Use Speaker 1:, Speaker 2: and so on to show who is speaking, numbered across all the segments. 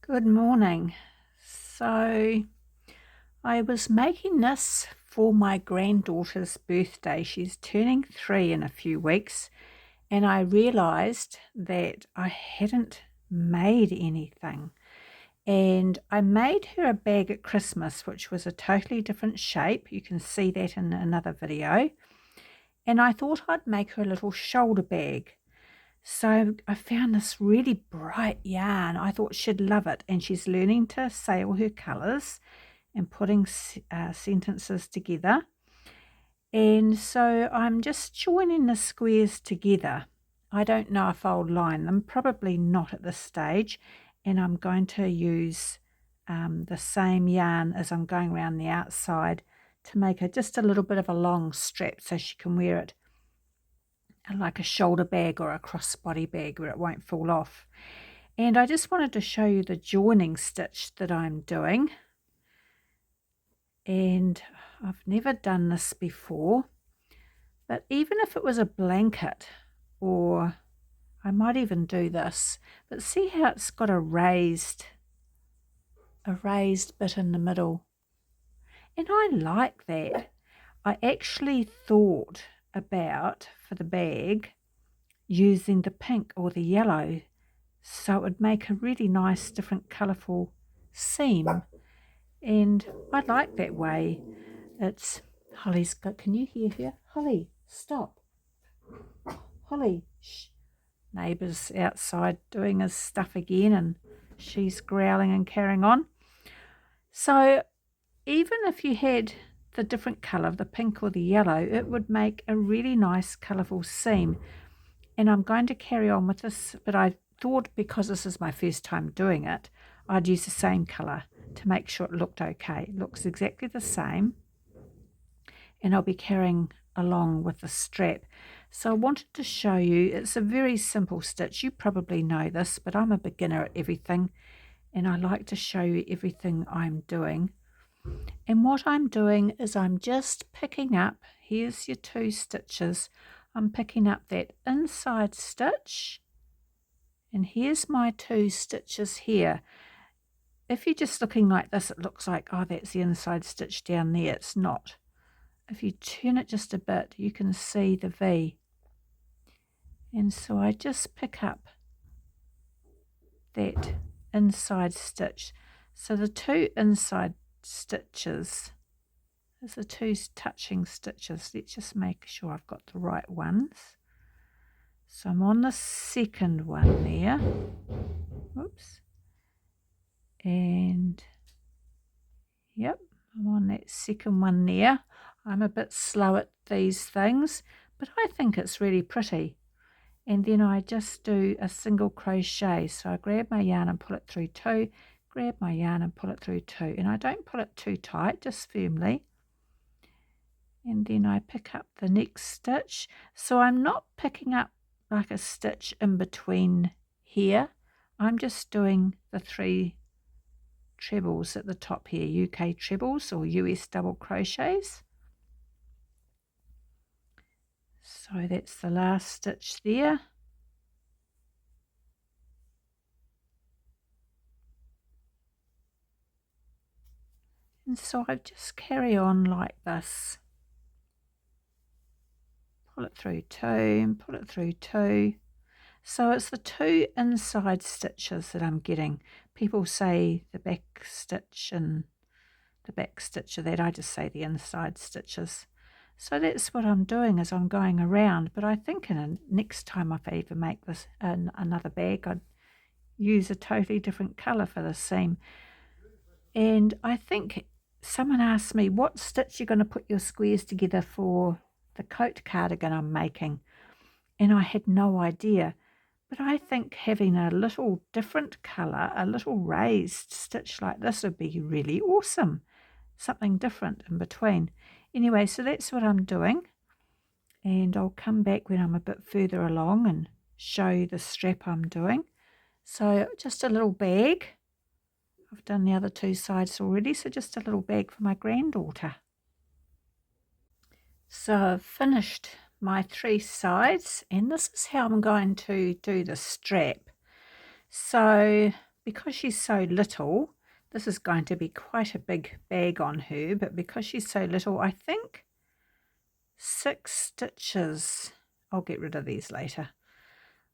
Speaker 1: Good morning. So I was making this for my granddaughter's birthday. She's turning 3 in a few weeks, and I realized that I hadn't made anything. And I made her a bag at Christmas, which was a totally different shape. You can see that in another video. And I thought I'd make her a little shoulder bag. So I found this really bright yarn. I thought she'd love it, and she's learning to say all her colours and putting sentences together. And so I'm just joining the squares together. I don't know if I'll line them, probably not at this stage, and I'm going to use the same yarn as I'm going around the outside to make it just a little bit of a long strap so she can wear it like a shoulder bag or a crossbody bag where it won't fall off. And I just wanted to show you the joining stitch that I'm doing. And I've never done this before, but even if it was a blanket, or I might even do this, but see how it's got a raised bit in the middle. And I like that. I actually thought about, for the bag, using the pink or the yellow, so it would make a really nice different colourful seam, and I like that way. It's Holly's got, can you hear her? Holly, stop. Holly, shh. Neighbour's outside doing his stuff again, and she's growling and carrying on. So even if you had the different colour, the pink or the yellow, it would make a really nice colourful seam. And I'm going to carry on with this, but I thought because this is my first time doing it, I'd use the same colour to make sure it looked okay. It looks exactly the same, and I'll be carrying along with the strap. So I wanted to show you, it's a very simple stitch. You probably know this, but I'm a beginner at everything, and I like to show you everything I'm doing. And what I'm doing is I'm just picking up, here's your 2 stitches, I'm picking up that inside stitch, and here's my 2 stitches here. If you're just looking like this, it looks like, oh, that's the inside stitch down there. It's not. If you turn it just a bit, you can see the V. And so I just pick up that inside stitch. So the 2 inside stitches is the 2 touching stitches. Let's just make sure I've got the right ones. So I'm on the second one there. Whoops. And yep, I'm on that second one there. I'm a bit slow at these things, but I think it's really pretty. And then I just do a single crochet. So I grab my yarn and pull it through 2, grab my yarn and pull it through 2. And I don't pull it too tight, just firmly. And then I pick up the next stitch. So I'm not picking up like a stitch in between here. I'm just doing the 3 trebles at the top here, UK trebles or US double crochets. So that's the last stitch there. And so I just carry on like this. Pull it through 2 and pull it through 2. So it's the 2 inside stitches that I'm getting. People say the back stitch and the back stitch of that. I just say the inside stitches. So that's what I'm doing as I'm going around. But I think next time if I ever make this another bag, I'd use a totally different colour for the seam. And I think someone asked me, what stitch you're going to put your squares together for the coat cardigan I'm making? And I had no idea. But I think having a little different colour, a little raised stitch like this would be really awesome. Something different in between. Anyway, so that's what I'm doing. And I'll come back when I'm a bit further along and show you the strap I'm doing. So just a little bag. I've done the other 2 sides already, so just a little bag for my granddaughter. So I've finished my 3 sides, and this is how I'm going to do the strap. So because she's so little, this is going to be quite a big bag on her, but because she's so little, I think 6 stitches, I'll get rid of these later.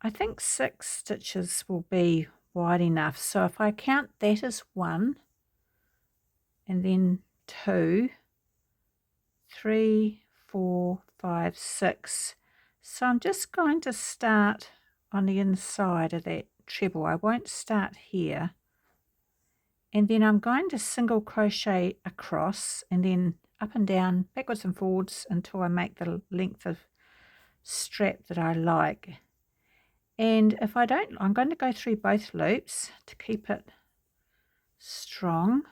Speaker 1: I think 6 stitches will be wide enough. So if I count that as 1, and then 2, 3, 4, 5, 6. So I'm just going to start on the inside of that treble. I won't start here. And then I'm going to single crochet across and then up and down, backwards and forwards until I make the length of strap that I like. And if I don't, I'm going to go through both loops to keep it strong.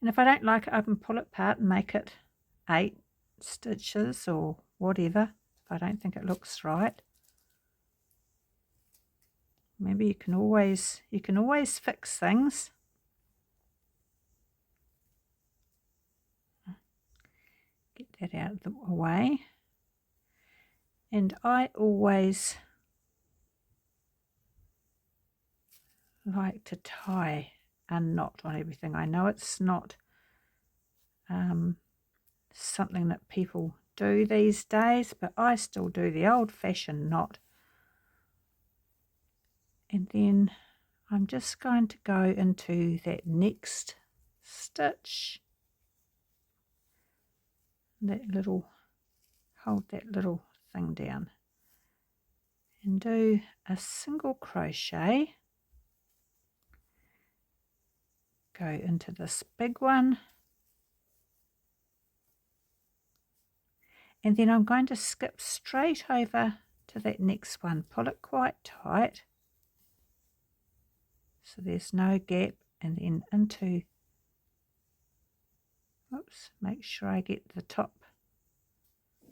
Speaker 1: And if I don't like it, I can pull it apart and make it 8 stitches or whatever if I don't think it looks right. Maybe you can always fix things. Get that out of the way. And I always like to tie a knot on everything. I know it's not something that people do these days, but I still do the old-fashioned knot. And then I'm just going to go into that next stitch, hold that little thing down and do a single crochet, go into this big one, and then I'm going to skip straight over to that next one. Pull it quite tight so there's no gap, and then into, oops, make sure I get the top,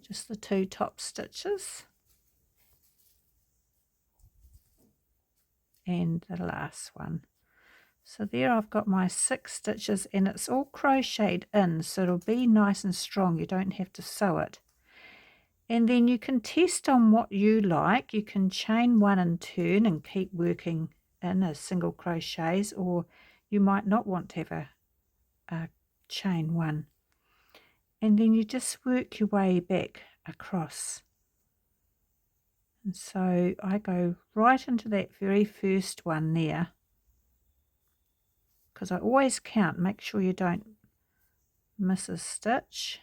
Speaker 1: just the 2 top stitches, and the last one. So there I've got my 6 stitches, and it's all crocheted in, so it'll be nice and strong. You don't have to sew it. And then you can test on what you like. You can chain 1 and turn and keep working in as single crochets, or you might not want to have a chain 1. And then you just work your way back across. And so I go right into that very first one there, because I always count, make sure you don't miss a stitch.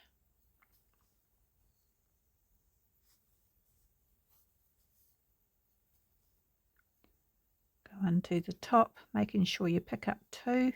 Speaker 1: Go into the top, making sure you pick up 2.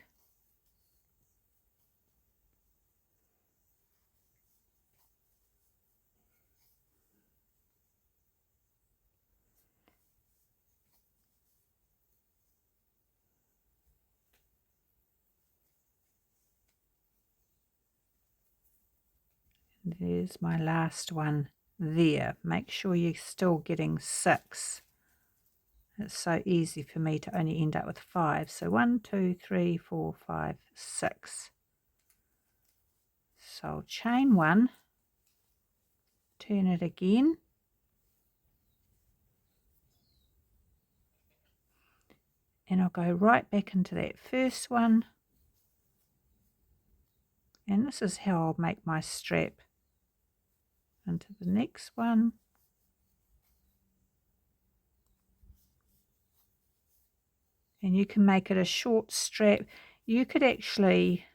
Speaker 1: There's my last one there. Make sure you're still getting 6. It's so easy for me to only end up with 5. So 1, 2, 3, 4, 5, 6. So I'll chain 1, turn it again, and I'll go right back into that first one. And this is how I'll make my strap. Into the next one. And you can make it a short strap. You could actually,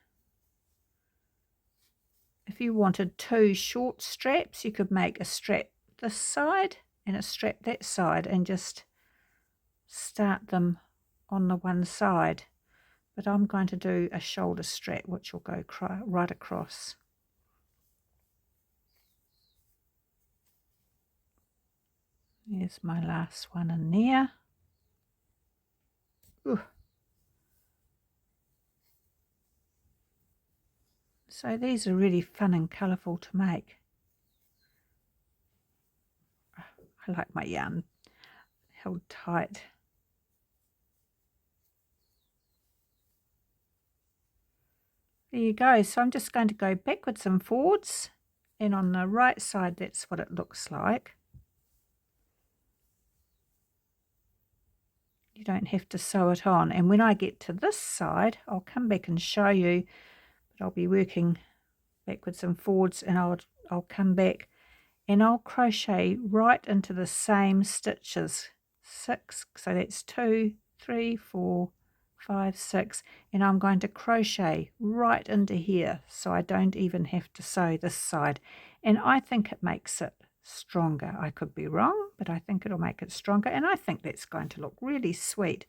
Speaker 1: if you wanted 2 short straps, you could make a strap this side and a strap that side and just start them on the one side. But I'm going to do a shoulder strap, which will go right across. There's my last one in there. Ooh. So these are really fun and colourful to make. I like my yarn held tight. There you go. So I'm just going to go backwards and forwards, and on the right side that's what it looks like. You don't have to sew it on. And when I get to this side, I'll come back and show you, but I'll be working backwards and forwards, and I'll come back and I'll crochet right into the same stitches, 6, so that's 2, 3, 4, 5, 6, and I'm going to crochet right into here, so I don't even have to sew this side, and I think it makes it stronger. I could be wrong, but I think it'll make it stronger, and I think that's going to look really sweet,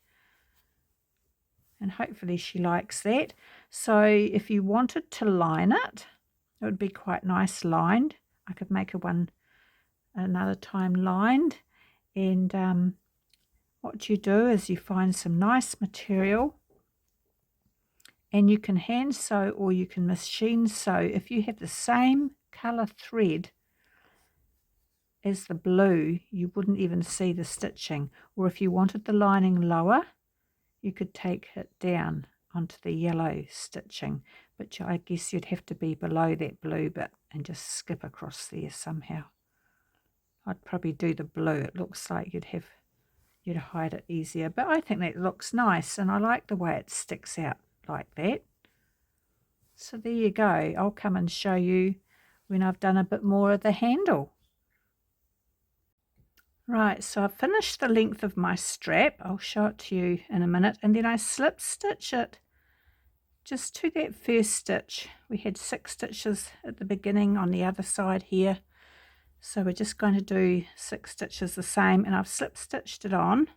Speaker 1: and hopefully she likes that. So if you wanted to line it, it would be quite nice lined. I could make another time lined, and what you do is you find some nice material, and you can hand sew or you can machine sew. If you have the same color thread as the blue, you wouldn't even see the stitching. Or if you wanted the lining lower, you could take it down onto the yellow stitching, but I guess you'd have to be below that blue bit and just skip across there somehow. I'd probably do the blue. It looks like you'd hide it easier, but I think that looks nice, and I like the way it sticks out like that. So there you go. I'll come and show you when I've done a bit more of the handle. Right, so I've finished the length of my strap. I'll show it to you in a minute, and then I slip stitch it just to that first stitch. We had 6 stitches at the beginning on the other side here, so we're just going to do 6 stitches the same, and I've slip stitched it on,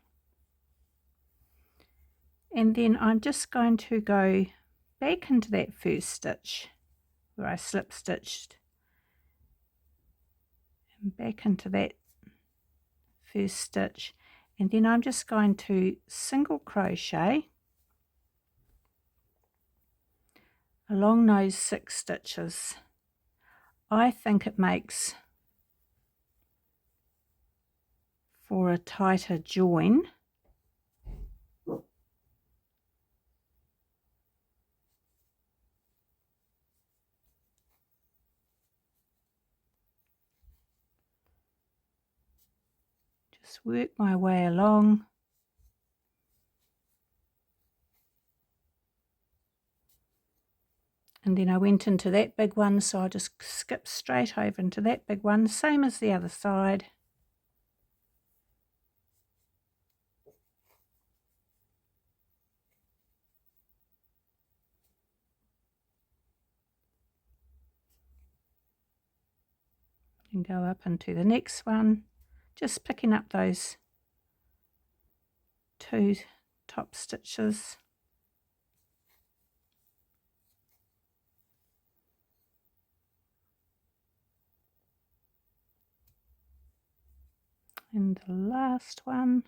Speaker 1: and then I'm just going to go back into that first stitch where I slip stitched, and back into that first stitch, and then I'm just going to single crochet along those 6 stitches. I think it makes for a tighter join. Just work my way along. And then I went into that big one, so I just skip straight over into that big one, same as the other side. And go up into the next one, just picking up those 2 top stitches. And the last one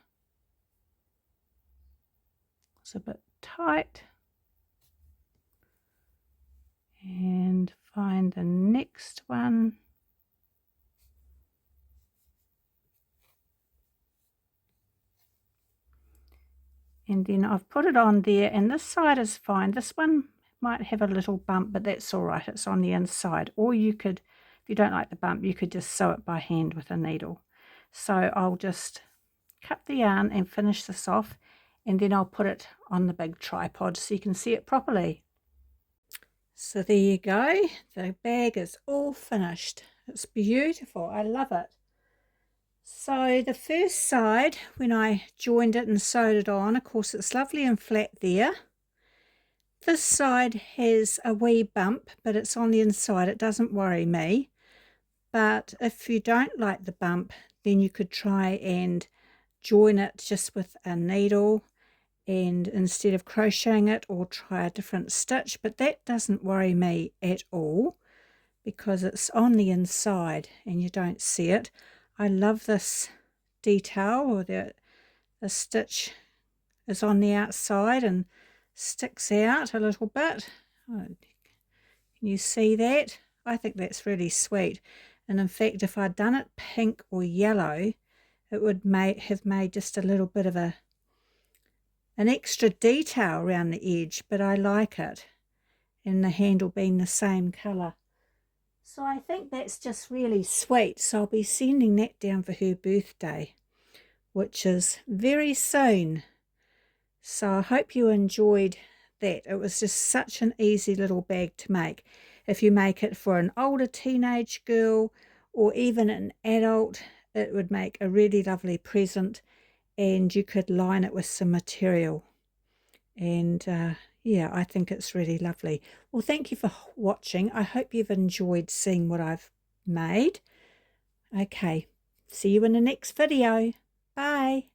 Speaker 1: is a bit tight, and find the next one. And then I've put it on there, and this side is fine. This one might have a little bump, but that's all right. It's on the inside. Or you could, if you don't like the bump, you could just sew it by hand with a needle. So I'll just cut the yarn and finish this off, and then I'll put it on the big tripod so you can see it properly. So there you go. The bag is all finished. It's beautiful. I love it. So the first side, when I joined it and sewed it on, of course it's lovely and flat there. This side has a wee bump, but it's on the inside. It doesn't worry me. But if you don't like the bump, then you could try and join it just with a needle, and instead of crocheting it, or try a different stitch. But that doesn't worry me at all because it's on the inside and you don't see it. I love this detail, or the stitch is on the outside and sticks out a little bit. Oh, can you see that? I think that's really sweet. And in fact, if I'd done it pink or yellow, it would have made just a little bit of an extra detail around the edge, but I like it, and the handle being the same colour. So I think that's just really sweet. So I'll be sending that down for her birthday, which is very soon. So I hope you enjoyed that. It was just such an easy little bag to make. If you make it for an older teenage girl or even an adult, it would make a really lovely present, and you could line it with some material. And yeah, I think it's really lovely. Well, thank you for watching. I hope you've enjoyed seeing what I've made. Okay, see you in the next video. Bye.